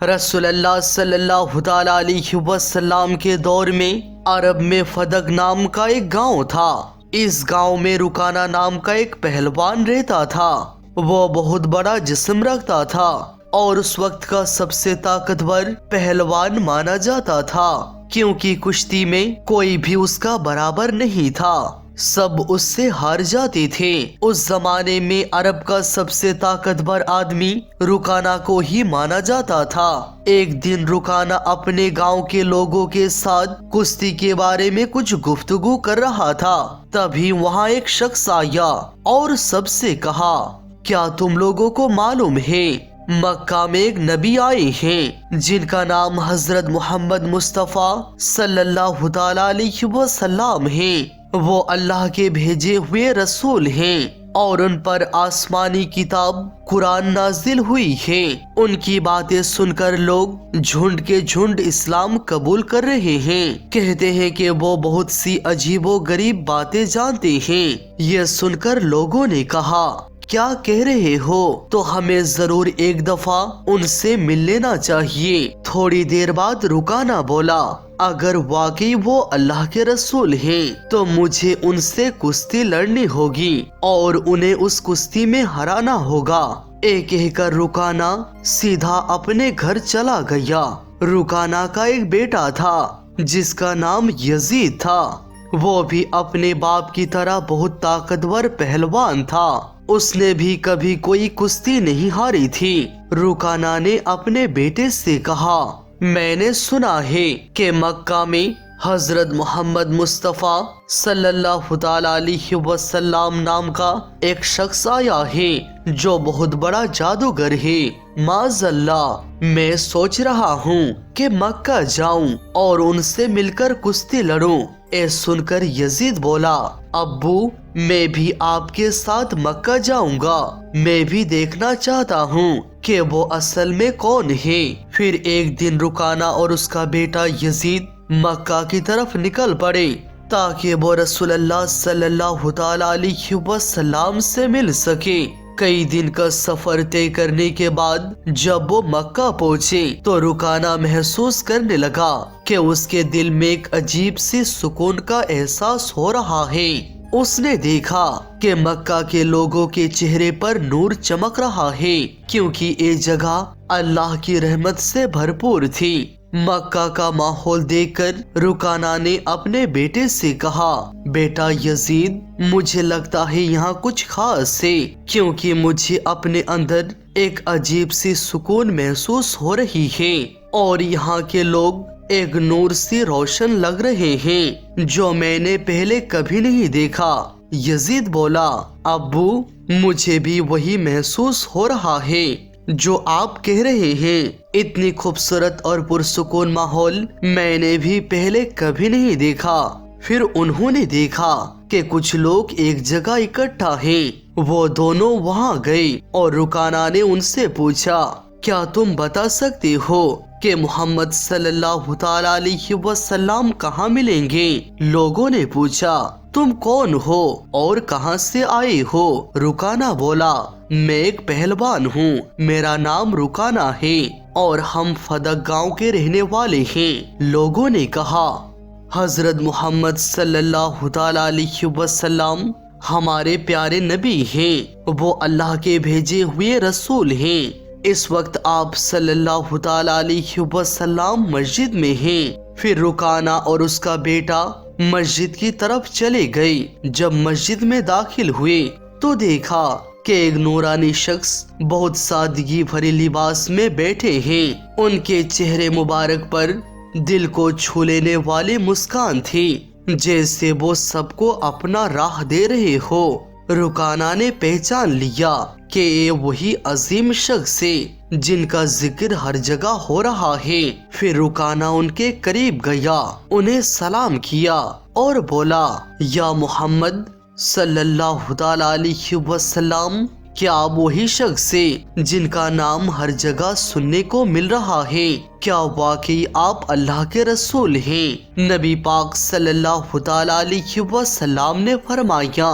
رسول اللہ صلی اللہ تعالیٰ علیہ وسلم کے دور میں عرب میں فدق نام کا ایک گاؤں تھا۔ اس گاؤں میں رکانہ نام کا ایک پہلوان رہتا تھا۔ وہ بہت بڑا جسم رکھتا تھا اور اس وقت کا سب سے طاقتور پہلوان مانا جاتا تھا، کیونکہ کشتی میں کوئی بھی اس کا برابر نہیں تھا، سب اس سے ہار جاتے تھے۔ اس زمانے میں عرب کا سب سے طاقتور آدمی رکانہ کو ہی مانا جاتا تھا۔ ایک دن رکانہ اپنے گاؤں کے لوگوں کے ساتھ کشتی کے بارے میں کچھ گفتگو کر رہا تھا، تبھی وہاں ایک شخص آیا اور سب سے کہا، کیا تم لوگوں کو معلوم ہے مکہ میں ایک نبی آئے ہیں جن کا نام حضرت محمد مصطفیٰ صلی اللہ تعالیٰ علیہ وسلم ہے؟ وہ اللہ کے بھیجے ہوئے رسول ہیں اور ان پر آسمانی کتاب قرآن نازل ہوئی ہے۔ ان کی باتیں سن کر لوگ جھنڈ کے جھنڈ اسلام قبول کر رہے ہیں۔ کہتے ہیں کہ وہ بہت سی عجیب و غریب باتیں جانتے ہیں۔ یہ سن کر لوگوں نے کہا، کیا کہہ رہے ہو؟ تو ہمیں ضرور ایک دفعہ ان سے مل لینا چاہیے۔ تھوڑی دیر بعد رکانہ بولا، اگر واقعی وہ اللہ کے رسول ہیں تو مجھے ان سے کشتی لڑنی ہوگی اور انہیں اس کشتی میں ہرانا ہوگا۔ ایک کہہ کر رکانہ سیدھا اپنے گھر چلا گیا۔ رکانہ کا ایک بیٹا تھا جس کا نام یزید تھا۔ وہ بھی اپنے باپ کی طرح بہت طاقتور پہلوان تھا۔ اس نے بھی کبھی کوئی کشتی نہیں ہاری تھی۔ رکانہ نے اپنے بیٹے سے کہا، میں نے سنا ہے کہ مکہ میں حضرت محمد مصطفیٰ صلی اللہ تعالیٰ علیہ وسلم نام کا ایک شخص آیا ہے جو بہت بڑا جادوگر ہے۔ معاذ اللہ، میں سوچ رہا ہوں کہ مکہ جاؤں اور ان سے مل کر کشتی لڑوں۔ اے سن کر یزید بولا، ابو میں بھی آپ کے ساتھ مکہ جاؤں گا، میں بھی دیکھنا چاہتا ہوں کہ وہ اصل میں کون ہے۔ پھر ایک دن رکانہ اور اس کا بیٹا یزید مکہ کی طرف نکل پڑے تاکہ وہ رسول اللہ صلی اللہ تعالیٰ علیہ وسلم سے مل سکے۔ کئی دن کا سفر طے کرنے کے بعد جب وہ مکہ پہنچے تو رکانہ محسوس کرنے لگا کہ اس کے دل میں ایک عجیب سی سکون کا احساس ہو رہا ہے۔ اس نے دیکھا کہ مکہ کے لوگوں کے چہرے پر نور چمک رہا ہے، کیونکہ یہ جگہ اللہ کی رحمت سے بھرپور تھی۔ مکہ کا ماحول دیکھ کر رکانہ نے اپنے بیٹے سے کہا، بیٹا یزید، مجھے لگتا ہے یہاں کچھ خاص ہے، کیونکہ مجھے اپنے اندر ایک عجیب سی سکون محسوس ہو رہی ہے اور یہاں کے لوگ ایک نور سے روشن لگ رہے ہیں جو میں نے پہلے کبھی نہیں دیکھا۔ یزید بولا، ابو مجھے بھی وہی محسوس ہو رہا ہے جو آپ کہہ رہے ہیں۔ اتنی خوبصورت اور پرسکون ماحول میں نے بھی پہلے کبھی نہیں دیکھا۔ پھر انہوں نے دیکھا کہ کچھ لوگ ایک جگہ اکٹھا ہیں۔ وہ دونوں وہاں گئے اور رکانہ نے ان سے پوچھا، کیا تم بتا سکتے ہو کہ محمد صلی اللہ تعالیٰ علیہ وسلم کہاں ملیں گے؟ لوگوں نے پوچھا، تم کون ہو اور کہاں سے آئے ہو؟ رکانہ بولا، میں ایک پہلوان ہوں، میرا نام رکانہ ہے اور ہم فدق گاؤں کے رہنے والے ہیں۔ لوگوں نے کہا، حضرت محمد صلی اللہ تعالیٰ علیہ وسلم ہمارے پیارے نبی ہیں، وہ اللہ کے بھیجے ہوئے رسول ہیں۔ اس وقت آپ صلی اللہ تعالیٰ علیہ وسلم مسجد میں ہیں۔ پھر رکانہ اور اس کا بیٹا مسجد کی طرف چلے گئے۔ جب مسجد میں داخل ہوئے تو دیکھا کہ ایک نورانی شخص بہت سادگی بھرے لباس میں بیٹھے ہیں۔ ان کے چہرے مبارک پر دل کو چھو لینے والی مسکان تھی، جیسے وہ سب کو اپنا راہ دے رہے ہو۔ رکانہ نے پہچان لیا کہ یہ وہی عظیم شخص ہے جن کا ذکر ہر جگہ ہو رہا ہے۔ پھر رکانہ ان کے قریب گیا، انہیں سلام کیا اور بولا، یا محمد صلی اللہ تعالیٰ علیہ وسلم، کیا آپ وہی شخص ہے جن کا نام ہر جگہ سننے کو مل رہا ہے؟ کیا واقعی آپ اللہ کے رسول ہیں؟ نبی پاک صلی اللہ تعالیٰ علیہ وسلم نے فرمایا،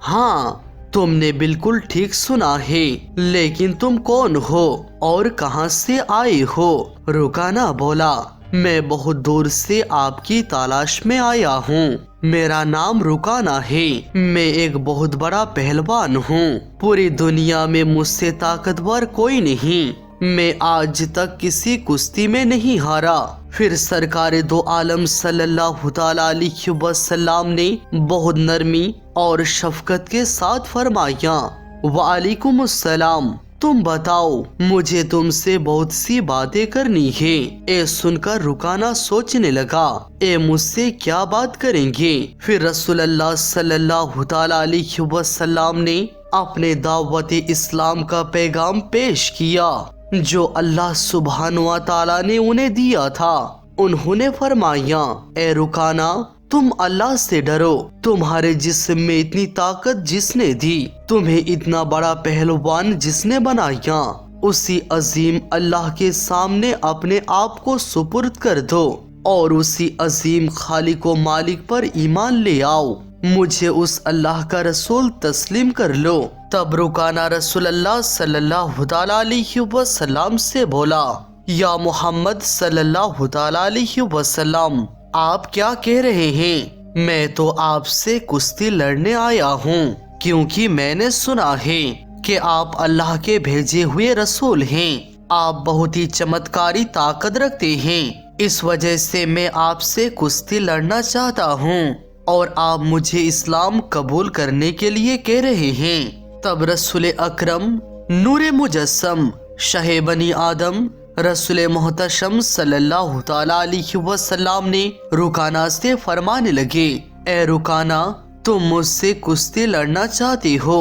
ہاں تم نے بالکل ٹھیک سنا ہے، لیکن تم کون ہو اور کہاں سے آئے ہو؟ رکانہ بولا، میں بہت دور سے آپ کی تلاش میں آیا ہوں۔ میرا نام رکانہ ہے، میں ایک بہت بڑا پہلوان ہوں، پوری دنیا میں مجھ سے طاقتور کوئی نہیں، میں آج تک کسی کشتی میں نہیں ہارا۔ پھر سرکار دو عالم صلی اللہ تعالی علیہ وسلم نے بہت نرمی اور شفقت کے ساتھ فرمایا، وعلیکم السلام، تم بتاؤ، مجھے تم سے بہت سی باتیں کرنی ہے۔ اے سن کر رکانہ سوچنے لگا، اے مجھ سے کیا بات کریں گے؟ پھر رسول اللہ صلی اللہ تعالی علیہ وسلم نے اپنے دعوت اسلام کا پیغام پیش کیا جو اللہ سبحانہ و تعالی نے انہیں دیا تھا۔ انہوں نے فرمایا، اے رکانہ، تم اللہ سے ڈرو، تمہارے جسم میں اتنی طاقت جس نے دی، تمہیں اتنا بڑا پہلوان جس نے بنایا، اسی عظیم اللہ کے سامنے اپنے آپ کو سپرد کر دو اور اسی عظیم خالق و مالک پر ایمان لے آؤ، مجھے اس اللہ کا رسول تسلیم کر لو۔ تب رکانہ رسول اللہ صلی اللہ تعالی علیہ وسلم سے بولا، یا محمد صلی اللہ تعالی علیہ وسلم، آپ کیا کہہ رہے ہیں؟ میں تو آپ سے کشتی لڑنے آیا ہوں، کیونکہ میں نے سنا ہے کہ آپ اللہ کے بھیجے ہوئے رسول ہیں، آپ بہت ہی چمتکاری طاقت رکھتے ہیں، اس وجہ سے میں آپ سے کشتی لڑنا چاہتا ہوں، اور آپ مجھے اسلام قبول کرنے کے لیے کہہ رہے ہیں۔ تب رسول اکرم، نور مجسم، شہ بنی آدم، رسول محتشم صلی اللہ تعالی علیہ وسلم نے رکانہ سے فرمانے لگے، اے رکانہ، تم مجھ سے کشتی لڑنا چاہتے ہو،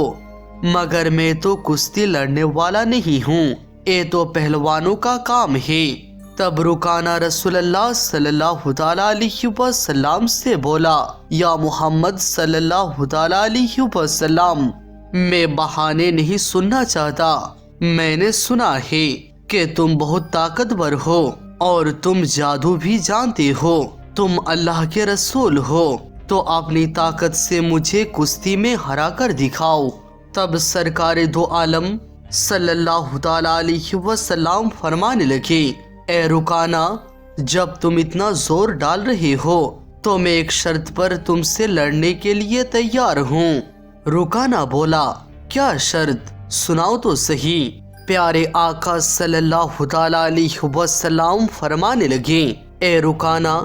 مگر میں تو کشتی لڑنے والا نہیں ہوں، یہ تو پہلوانوں کا کام ہے۔ تب رکانہ رسول اللہ صلی اللہ تعالی علیہ وسلم سے بولا، یا محمد صلی اللہ تعالی علیہ وسلم، میں بہانے نہیں سننا چاہتا، میں نے سنا ہے کہ تم بہت طاقتور ہو اور تم جادو بھی جانتے ہو، تم اللہ کے رسول ہو، تو اپنی طاقت سے مجھے کشتی میں ہرا کر دکھاؤ۔ تب سرکار دو عالم صلی اللہ تعالی علیہ وسلم فرمانے لگے، اے رکانہ، جب تم اتنا زور ڈال رہے ہو تو میں ایک شرط پر تم سے لڑنے کے لیے تیار ہوں۔ رکانہ بولا، کیا شرط؟ سناؤ تو صحیح۔ پیارے آقا صلی اللہ تعالی علیہ وسلم فرمانے لگے، اے رکانہ،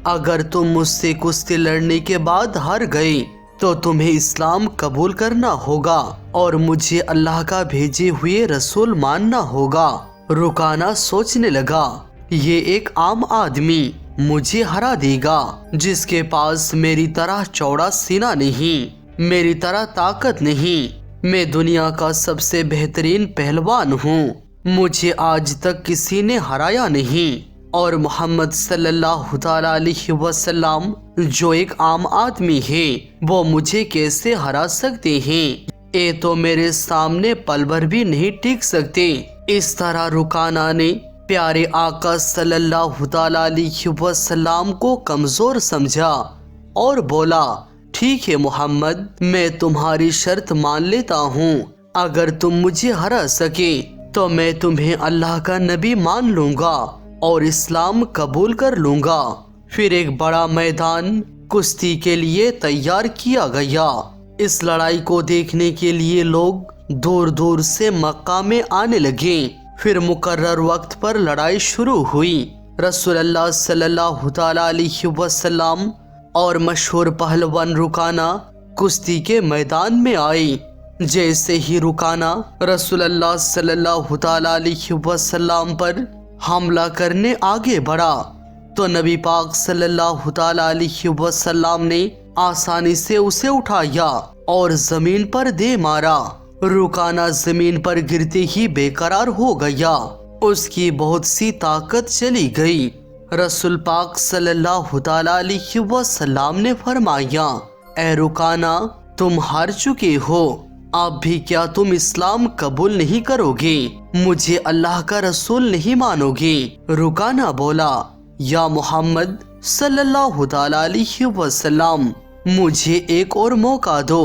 اگر تم مجھ سے کشتی لڑنے کے بعد ہار گئے تو تمہیں اسلام قبول کرنا ہوگا اور مجھے اللہ کا بھیجے ہوئے رسول ماننا ہوگا۔ رکانہ سوچنے لگا، یہ ایک عام آدمی مجھے ہرا دے گا جس کے پاس میری طرح چوڑا سینہ نہیں، میری طرح طاقت نہیں، میں دنیا کا سب سے بہترین پہلوان ہوں، مجھے آج تک کسی نے ہرایا نہیں، اور محمد صلی اللہ تعالی علیہ وسلم جو ایک عام آدمی ہے وہ مجھے کیسے ہرا سکتے ہیں؟ یہ تو میرے سامنے پل بھر بھی نہیں ٹک سکتے۔ اس طرح رکانہ نے پیارے آقا صلی اللہ تعالی علیہ وسلم کو کمزور سمجھا اور بولا، ٹھیک ہے محمد، میں تمہاری شرط مان لیتا ہوں، اگر تم مجھے ہرا سکے تو میں تمہیں اللہ کا نبی مان لوں گا اور اسلام قبول کر لوں گا۔ پھر ایک بڑا میدان کشتی کے لیے تیار کیا گیا۔ اس لڑائی کو دیکھنے کے لیے لوگ دور دور سے مکہ میں آنے لگے۔ پھر مقرر وقت پر لڑائی شروع ہوئی۔ رسول اللہ صلی اللہ تعالی علیہ وسلم اور مشہور پہلوان رکانہ کشتی کے میدان میں آئے۔ جیسے ہی رکانہ رسول اللہ صلی اللہ تعالی علیہ وسلم پر حملہ کرنے آگے بڑھا تو نبی پاک صلی اللہ تعالی علیہ وسلم نے آسانی سے اسے اٹھایا اور زمین پر دے مارا۔ رکانہ زمین پر گرتے ہی بے قرار ہو گیا، اس کی بہت سی طاقت چلی گئی۔ رسول پاک صلی اللہ تعالی علیہ وسلم نے فرمایا، اے رکانہ، تم ہار چکے ہو، اب بھی کیا تم اسلام قبول نہیں کرو گے؟ مجھے اللہ کا رسول نہیں مانو گے؟ رکانہ بولا، یا محمد صلی اللہ تعالی علیہ وسلم، مجھے ایک اور موقع دو،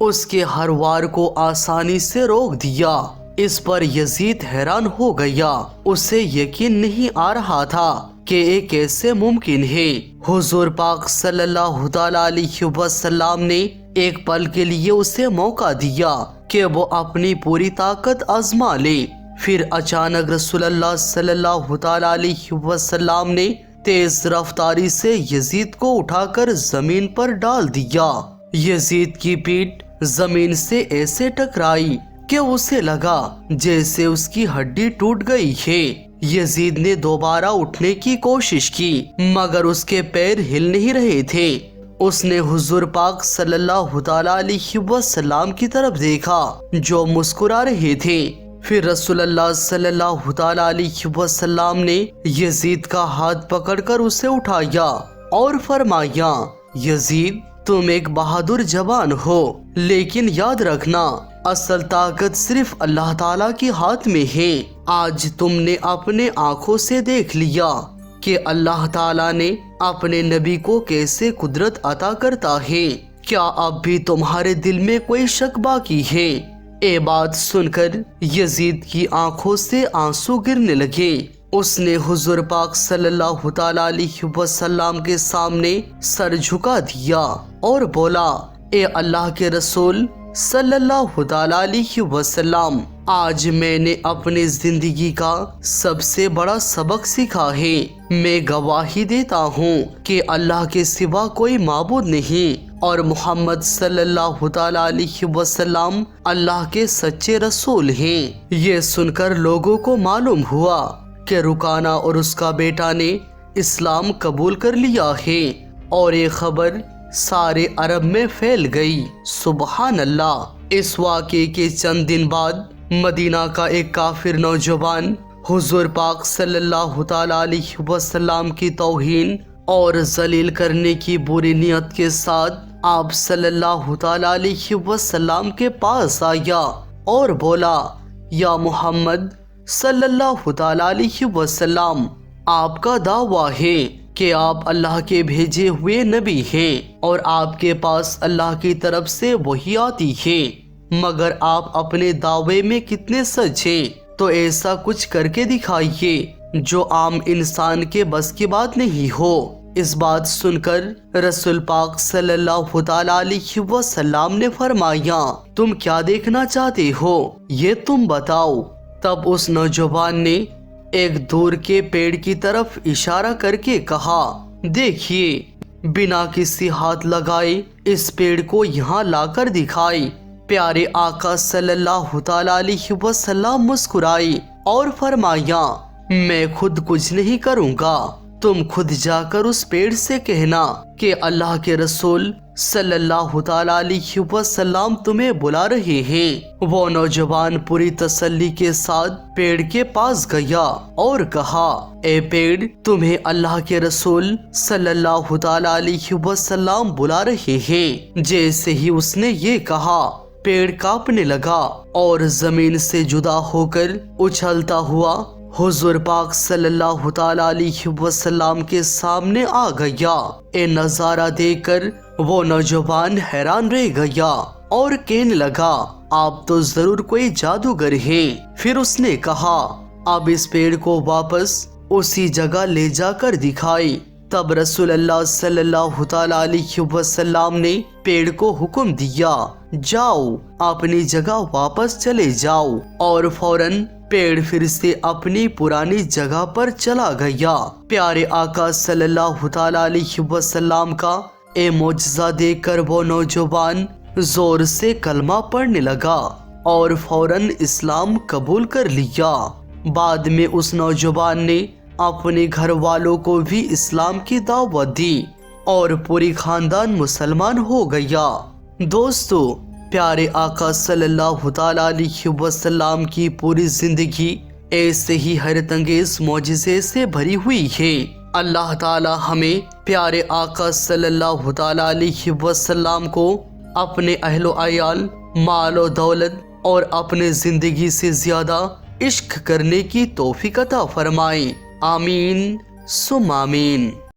اس کے ہر وار کو آسانی سے روک دیا۔ اس پر یزید حیران ہو گیا، اسے یقین نہیں آ رہا تھا کہ یہ کیسے ممکن ہے۔ حضور پاک صلی اللہ تعالی علیہ وسلم نے ایک پل کے لیے اسے موقع دیا کہ وہ اپنی پوری طاقت آزما لے۔ پھر اچانک رسول اللہ صلی اللہ تعالی علیہ وسلم نے تیز رفتاری سے یزید کو اٹھا کر زمین پر ڈال دیا۔ یزید کی پیٹھ زمین سے ایسے ٹکرائی کہ اسے لگا جیسے اس کی ہڈی ٹوٹ گئی ہے۔ یزید نے دوبارہ اٹھنے کی کوشش کی مگر اس کے پیر ہل نہیں رہے تھے۔ اس نے حضور پاک صلی اللہ تعالی علیہ وسلم کی طرف دیکھا جو مسکرا رہے تھے۔ پھر رسول اللہ صلی اللہ تعالی علیہ وسلم نے یزید کا ہاتھ پکڑ کر اسے اٹھایا اور فرمایا، یزید تم ایک بہادر جوان ہو، لیکن یاد رکھنا اصل طاقت صرف اللہ تعالیٰ کے ہاتھ میں ہے۔ آج تم نے اپنے آنکھوں سے دیکھ لیا کہ اللہ تعالیٰ نے اپنے نبی کو کیسے قدرت عطا کرتا ہے۔ کیا اب بھی تمہارے دل میں کوئی شک باقی ہے؟ یہ بات سن کر یزید کی آنکھوں سے آنسو گرنے لگے۔ اس نے حضور پاک صلی اللہ تعالی علیہ وسلم کے سامنے سر جھکا دیا اور بولا، اے اللہ کے رسول صلی اللہ تعالی علیہ وسلم، آج میں نے اپنی زندگی کا سب سے بڑا سبق سیکھا ہے۔ میں گواہی دیتا ہوں کہ اللہ کے سوا کوئی معبود نہیں اور محمد صلی اللہ تعالی علیہ وسلم اللہ کے سچے رسول ہیں۔ یہ سن کر لوگوں کو معلوم ہوا کہ رکانہ اور اس کا بیٹا نے اسلام قبول کر لیا ہے اور یہ خبر سارے عرب میں پھیل گئی۔ سبحان اللہ۔ اس واقعے کے چند دن بعد مدینہ کا ایک کافر نوجوان حضور پاک صلی اللہ تعالی علیہ وسلم کی توہین اور ذلیل کرنے کی بری نیت کے ساتھ آپ صلی اللہ تعالی علیہ وسلم کے پاس آیا اور بولا، یا محمد صلی اللہ تعالی علیہ وسلم، آپ کا دعویٰ ہے کہ آپ اللہ کے بھیجے ہوئے نبی ہیں اور آپ کے پاس اللہ کی طرف سے وحی آتی ہے، مگر آپ اپنے دعوے میں کتنے سچ ہیں؟ تو ایسا کچھ کر کے دکھائیے جو عام انسان کے بس کی بات نہیں ہو۔ اس بات سن کر رسول پاک صلی اللہ تعالی علیہ وسلم نے فرمایا، تم کیا دیکھنا چاہتے ہو یہ تم بتاؤ۔ تب اس نوجوان نے ایک دور کے پیڑ کی طرف اشارہ کر کے کہا، دیکھیے، بنا کسی ہاتھ لگائے اس پیڑ کو یہاں لا کر دکھائی۔ پیارے آقا صلی اللہ تعالی علیہ وسلم مسکرائے اور فرمایا، میں خود کچھ نہیں کروں گا، تم خود جا کر اس پیڑ سے کہنا کہ اللہ کے رسول صلی اللہ تعالی علیہ وسلم تمہیں بلا رہے ہیں۔ وہ نوجوان پوری تسلی کے ساتھ پیڑ کے پاس گیا اور کہا، اے پیڑ، تمہیں اللہ کے رسول صلی اللہ تعالی علیہ وسلم بلا رہے ہیں۔ جیسے ہی اس نے یہ کہا، پیڑ کانپنے لگا اور زمین سے جدا ہو کر اچھلتا ہوا حضور پاک صلی اللہ تعالی علیہ وسلم کے سامنے آ گیا۔ یہ نظارہ دیکھ کر وہ نوجوان حیران رہ گیا اور کہنے لگا، آپ تو ضرور کوئی جادوگر ہیں۔ پھر اس نے کہا، اب اس پیڑ کو واپس اسی جگہ لے جا کر دکھائی۔ تب رسول اللہ صلی اللہ تعالی علیہ وسلم نے پیڑ کو حکم دیا، جاؤ اپنی جگہ واپس چلے جاؤ، اور فوراً پیڑ پھر سے اپنی پرانی جگہ پر چلا گیا۔ پیارے آقا صلی اللہ تعالی علیہ وسلم کا اے معجزہ دیکھ کر وہ نوجوان زور سے کلمہ پڑھنے لگا اور فوراً اسلام قبول کر لیا۔ بعد میں اس نوجوان نے اپنے گھر والوں کو بھی اسلام کی دعوت دی اور پوری خاندان مسلمان ہو گیا۔ دوستو، پیارے آقا صلی اللہ تعالی علیہ وسلم کی پوری زندگی ایسے ہی حیرت انگیز معجزے سے بھری ہوئی ہے۔ اللہ تعالی ہمیں پیارے آقا صلی اللہ تعالی علیہ وسلم کو اپنے اہل و عیال، مال و دولت اور اپنے زندگی سے زیادہ عشق کرنے کی توفیق عطا فرمائے۔ آمین ثم آمین۔